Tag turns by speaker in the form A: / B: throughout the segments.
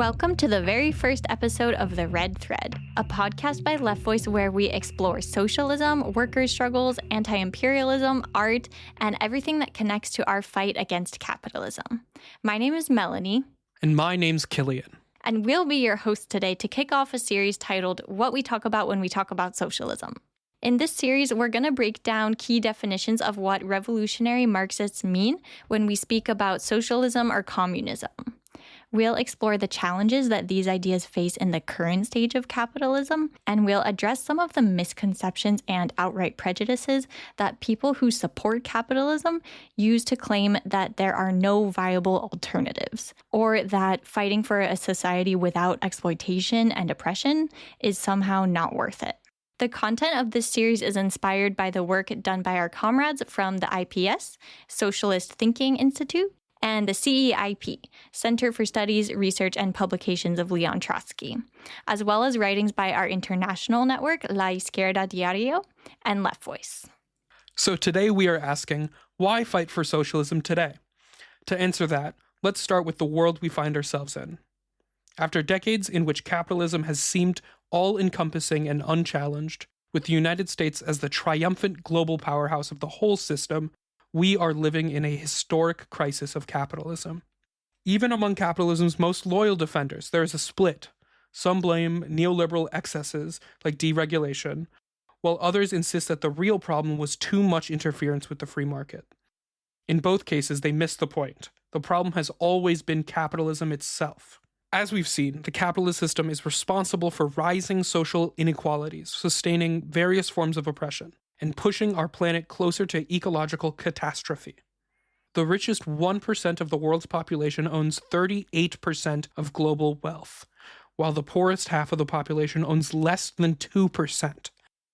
A: Welcome to the very first episode of The Red Thread, a podcast by Left Voice where we explore socialism, workers' struggles, anti-imperialism, art, and everything that connects to our fight against capitalism. My name is Melanie.
B: And my name's Killian.
A: And we'll be your hosts today to kick off a series titled What We Talk About When We Talk About Socialism. In this series, we're going to break down key definitions of what revolutionary Marxists mean when we speak about socialism or communism. We'll explore the challenges that these ideas face in the current stage of capitalism, and we'll address some of the misconceptions and outright prejudices that people who support capitalism use to claim that there are no viable alternatives, or that fighting for a society without exploitation and oppression is somehow not worth it. The content of this series is inspired by the work done by our comrades from the IPS, Socialist Thinking Institute, and the CEIP, Center for Studies, Research, and Publications of Leon Trotsky, as well as writings by our international network, La Izquierda Diario, and Left Voice.
B: So today we are asking, why fight for socialism today? To answer that, let's start with the world we find ourselves in. After decades in which capitalism has seemed all-encompassing and unchallenged, with the United States as the triumphant global powerhouse of the whole system, we are living in a historic crisis of capitalism. Even among capitalism's most loyal defenders, there is a split. Some blame neoliberal excesses like deregulation, while others insist that the real problem was too much interference with the free market. In both cases, they miss the point. The problem has always been capitalism itself. As we've seen, the capitalist system is responsible for rising social inequalities, sustaining various forms of oppression, and pushing our planet closer to ecological catastrophe. The richest 1% of the world's population owns 38% of global wealth, while the poorest half of the population owns less than 2%.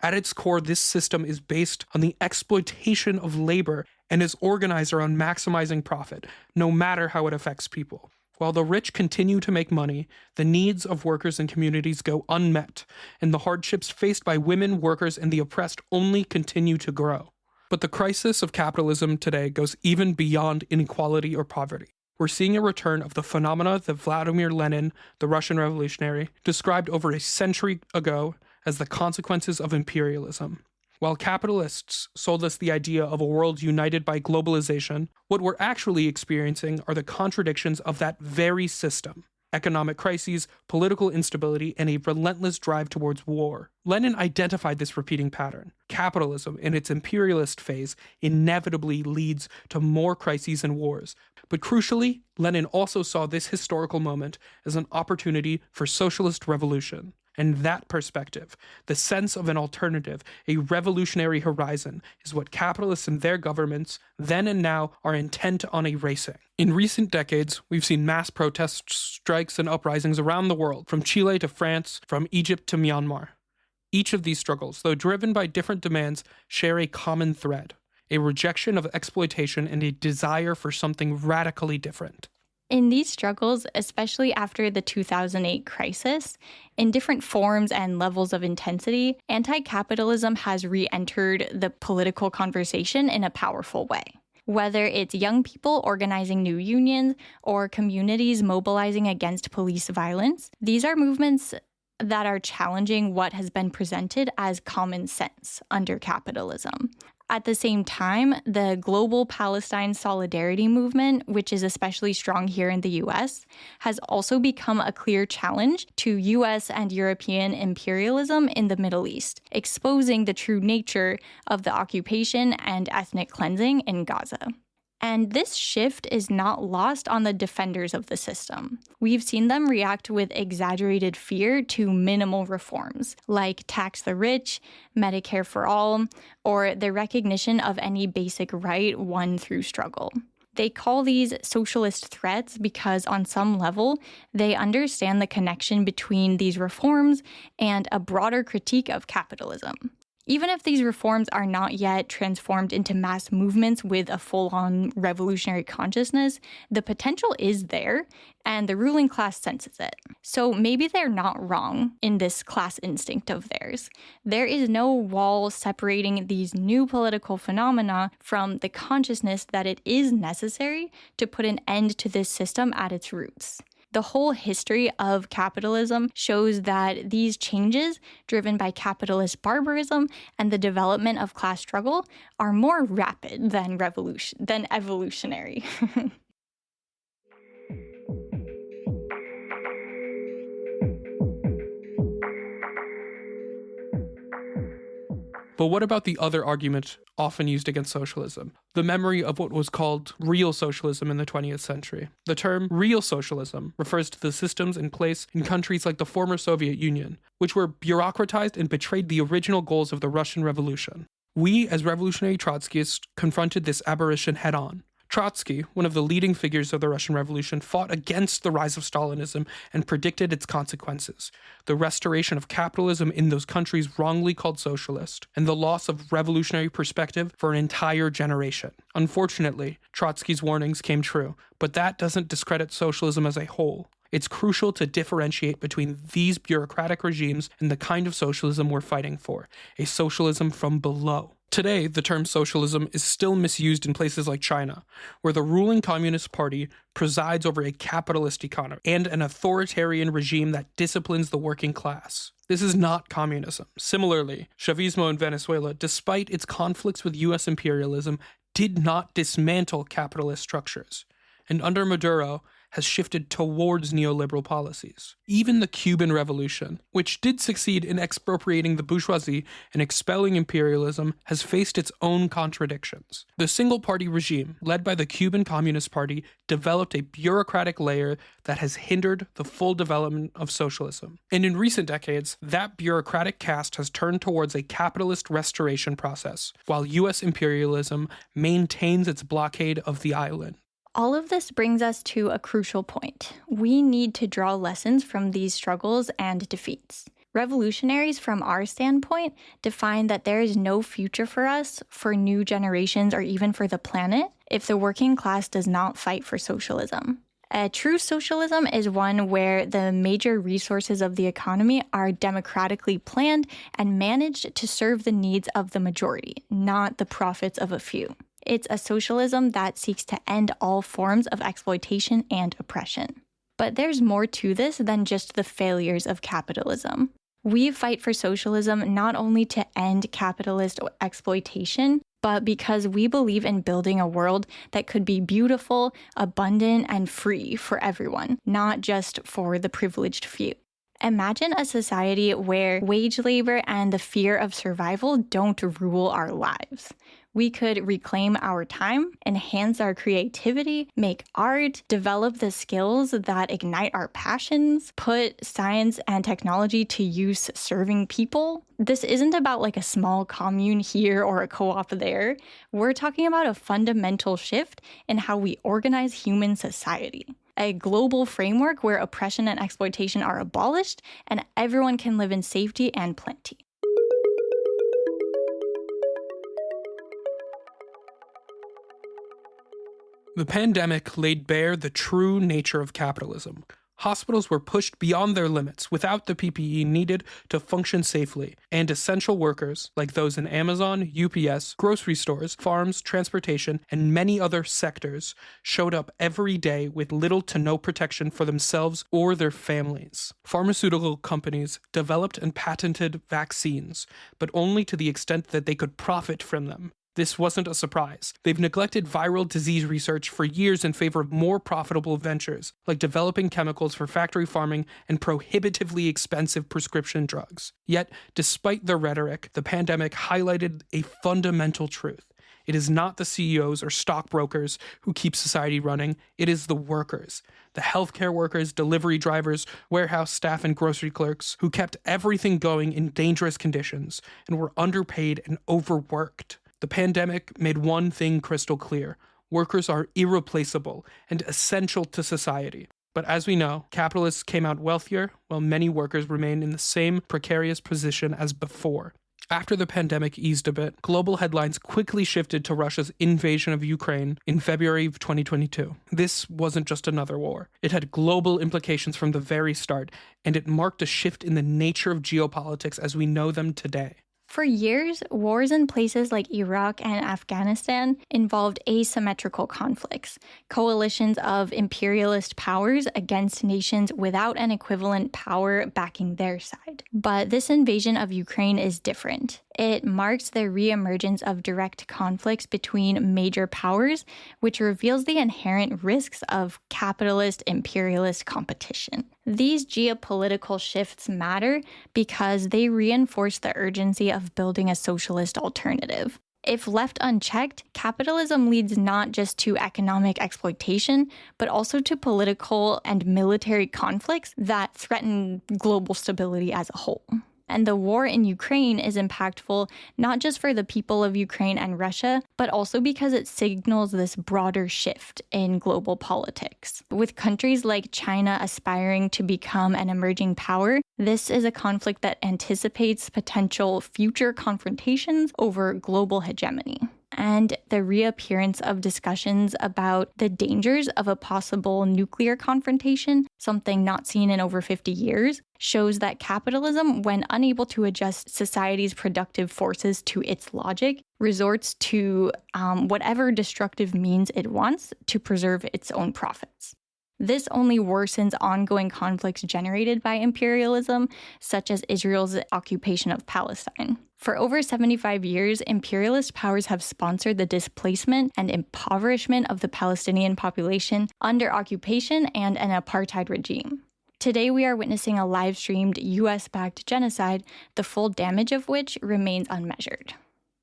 B: At its core, this system is based on the exploitation of labor and is organized around maximizing profit, no matter how it affects people. While the rich continue to make money, the needs of workers and communities go unmet, and the hardships faced by women, workers, and the oppressed only continue to grow. But the crisis of capitalism today goes even beyond inequality or poverty. We're seeing a return of the phenomena that Vladimir Lenin, the Russian revolutionary, described over a century ago as the consequences of imperialism. While capitalists sold us the idea of a world united by globalization, what we're actually experiencing are the contradictions of that very system: economic crises, political instability, and a relentless drive towards war. Lenin identified this repeating pattern. Capitalism, in its imperialist phase, inevitably leads to more crises and wars. But crucially, Lenin also saw this historical moment as an opportunity for socialist revolution. And that perspective, the sense of an alternative, a revolutionary horizon, is what capitalists and their governments, then and now, are intent on erasing. In recent decades, we've seen mass protests, strikes, and uprisings around the world, from Chile to France, from Egypt to Myanmar. Each of these struggles, though driven by different demands, share a common thread: a rejection of exploitation and a desire for something radically different.
A: In these struggles, especially after the 2008 crisis, in different forms and levels of intensity, anti-capitalism has re-entered the political conversation in a powerful way. Whether it's young people organizing new unions or communities mobilizing against police violence, these are movements that are challenging what has been presented as common sense under capitalism. At the same time, the global Palestine solidarity movement, which is especially strong here in the US, has also become a clear challenge to US and European imperialism in the Middle East, exposing the true nature of the occupation and ethnic cleansing in Gaza. And this shift is not lost on the defenders of the system. We've seen them react with exaggerated fear to minimal reforms, like tax the rich, Medicare for all, or the recognition of any basic right won through struggle. They call these socialist threats because on some level, they understand the connection between these reforms and a broader critique of capitalism. Even if these reforms are not yet transformed into mass movements with a full-on revolutionary consciousness, the potential is there, and the ruling class senses it. So maybe they're not wrong in this class instinct of theirs. There is no wall separating these new political phenomena from the consciousness that it is necessary to put an end to this system at its roots. The whole history of capitalism shows that these changes, driven by capitalist barbarism and the development of class struggle, are more rapid than evolutionary.
B: But what about the other argument often used against socialism? The memory of what was called real socialism in the 20th century. The term real socialism refers to the systems in place in countries like the former Soviet Union, which were bureaucratized and betrayed the original goals of the Russian Revolution. We, as revolutionary Trotskyists, confronted this aberration head-on. Trotsky, one of the leading figures of the Russian Revolution, fought against the rise of Stalinism and predicted its consequences: the restoration of capitalism in those countries wrongly called socialist, and the loss of revolutionary perspective for an entire generation. Unfortunately, Trotsky's warnings came true, but that doesn't discredit socialism as a whole. It's crucial to differentiate between these bureaucratic regimes and the kind of socialism we're fighting for, a socialism from below. Today, the term socialism is still misused in places like China, where the ruling Communist Party presides over a capitalist economy and an authoritarian regime that disciplines the working class. This is not communism. Similarly, Chavismo in Venezuela, despite its conflicts with US imperialism, did not dismantle capitalist structures. And under Maduro, has shifted towards neoliberal policies. Even the Cuban Revolution, which did succeed in expropriating the bourgeoisie and expelling imperialism, has faced its own contradictions. The single-party regime, led by the Cuban Communist Party, developed a bureaucratic layer that has hindered the full development of socialism. And in recent decades, that bureaucratic caste has turned towards a capitalist restoration process, while US imperialism maintains its blockade of the island.
A: All of this brings us to a crucial point. We need to draw lessons from these struggles and defeats. Revolutionaries, from our standpoint, define that there is no future for us, for new generations, or even for the planet if the working class does not fight for socialism. A true socialism is one where the major resources of the economy are democratically planned and managed to serve the needs of the majority, not the profits of a few. It's a socialism that seeks to end all forms of exploitation and oppression. But there's more to this than just the failures of capitalism. We fight for socialism not only to end capitalist exploitation, but because we believe in building a world that could be beautiful, abundant, and free for everyone, not just for the privileged few. Imagine a society where wage labor and the fear of survival don't rule our lives. We could reclaim our time, enhance our creativity, make art, develop the skills that ignite our passions, put science and technology to use serving people. This isn't about like a small commune here or a co-op there. We're talking about a fundamental shift in how we organize human society. A global framework where oppression and exploitation are abolished and everyone can live in safety and plenty.
B: The pandemic laid bare the true nature of capitalism. Hospitals were pushed beyond their limits without the PPE needed to function safely, and essential workers, like those in Amazon, UPS, grocery stores, farms, transportation, and many other sectors, showed up every day with little to no protection for themselves or their families. Pharmaceutical companies developed and patented vaccines, but only to the extent that they could profit from them. This wasn't a surprise. They've neglected viral disease research for years in favor of more profitable ventures, like developing chemicals for factory farming and prohibitively expensive prescription drugs. Yet, despite their rhetoric, the pandemic highlighted a fundamental truth. It is not the CEOs or stockbrokers who keep society running, it is the workers. The healthcare workers, delivery drivers, warehouse staff, and grocery clerks who kept everything going in dangerous conditions and were underpaid and overworked. The pandemic made one thing crystal clear: workers are irreplaceable and essential to society. But as we know, capitalists came out wealthier, while many workers remain in the same precarious position as before. After the pandemic eased a bit, global headlines quickly shifted to Russia's invasion of Ukraine in February of 2022. This wasn't just another war. It had global implications from the very start, and it marked a shift in the nature of geopolitics as we know them today.
A: For years, wars in places like Iraq and Afghanistan involved asymmetrical conflicts, coalitions of imperialist powers against nations without an equivalent power backing their side. But this invasion of Ukraine is different. It marks the reemergence of direct conflicts between major powers, which reveals the inherent risks of capitalist imperialist competition. These geopolitical shifts matter because they reinforce the urgency of building a socialist alternative. If left unchecked, capitalism leads not just to economic exploitation, but also to political and military conflicts that threaten global stability as a whole. And the war in Ukraine is impactful not just for the people of Ukraine and Russia, but also because it signals this broader shift in global politics. With countries like China aspiring to become an emerging power, this is a conflict that anticipates potential future confrontations over global hegemony. And the reappearance of discussions about the dangers of a possible nuclear confrontation, something not seen in over 50 years, shows that capitalism, when unable to adjust society's productive forces to its logic, resorts to whatever destructive means it wants to preserve its own profits. This only worsens ongoing conflicts generated by imperialism, such as Israel's occupation of Palestine. For over 75 years, imperialist powers have sponsored the displacement and impoverishment of the Palestinian population under occupation and an apartheid regime. Today, we are witnessing a live-streamed US-backed genocide, the full damage of which remains unmeasured.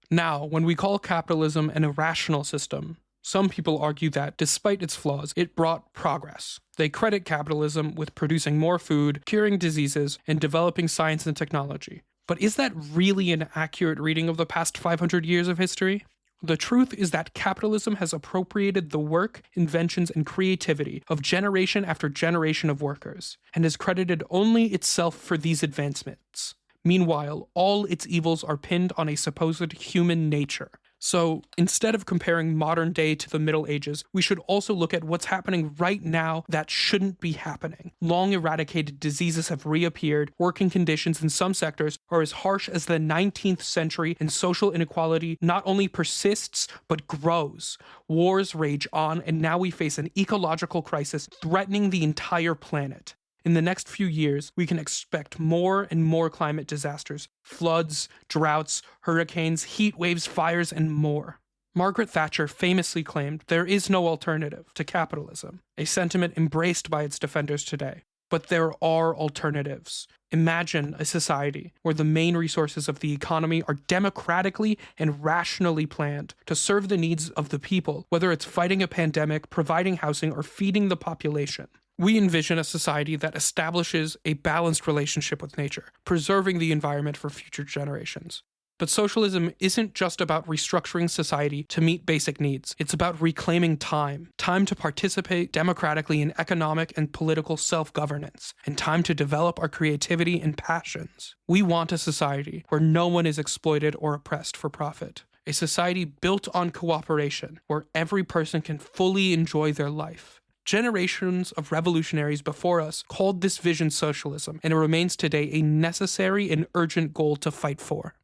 B: Now, when we call capitalism an irrational system, some people argue that, despite its flaws, it brought progress. They credit capitalism with producing more food, curing diseases, and developing science and technology. But is that really an accurate reading of the past 500 years of history? The truth is that capitalism has appropriated the work, inventions, and creativity of generation after generation of workers, and has credited only itself for these advancements. Meanwhile, all its evils are pinned on a supposed human nature. So, instead of comparing modern day to the Middle Ages, we should also look at what's happening right now that shouldn't be happening. Long eradicated diseases have reappeared, working conditions in some sectors are as harsh as the 19th century, and social inequality not only persists, but grows. Wars rage on, and now we face an ecological crisis threatening the entire planet. In the next few years, we can expect more and more climate disasters, floods, droughts, hurricanes, heat waves, fires, and more. Margaret Thatcher famously claimed there is no alternative to capitalism, a sentiment embraced by its defenders today. But there are alternatives. Imagine a society where the main resources of the economy are democratically and rationally planned to serve the needs of the people, whether it's fighting a pandemic, providing housing, or feeding the population. We envision a society that establishes a balanced relationship with nature, preserving the environment for future generations. But socialism isn't just about restructuring society to meet basic needs. It's about reclaiming time to participate democratically in economic and political self-governance, and time to develop our creativity and passions. We want a society where no one is exploited or oppressed for profit. A society built on cooperation, where every person can fully enjoy their life. Generations of revolutionaries before us called this vision socialism, and it remains today a necessary and urgent goal to fight for.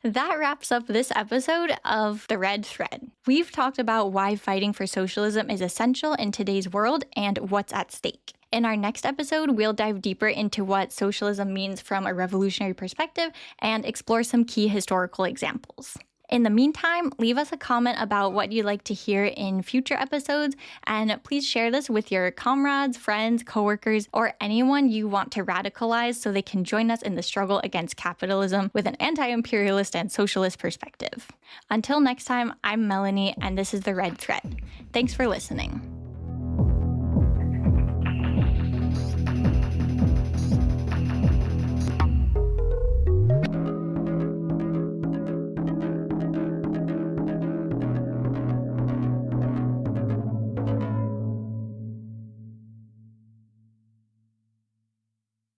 A: That wraps up this episode of The Red Thread. We've talked about why fighting for socialism is essential in today's world and what's at stake. In our next episode, we'll dive deeper into what socialism means from a revolutionary perspective and explore some key historical examples. In the meantime, leave us a comment about what you'd like to hear in future episodes, and please share this with your comrades, friends, coworkers, or anyone you want to radicalize so they can join us in the struggle against capitalism with an anti-imperialist and socialist perspective. Until next time, I'm Melanie, and this is The Red Thread. Thanks for listening.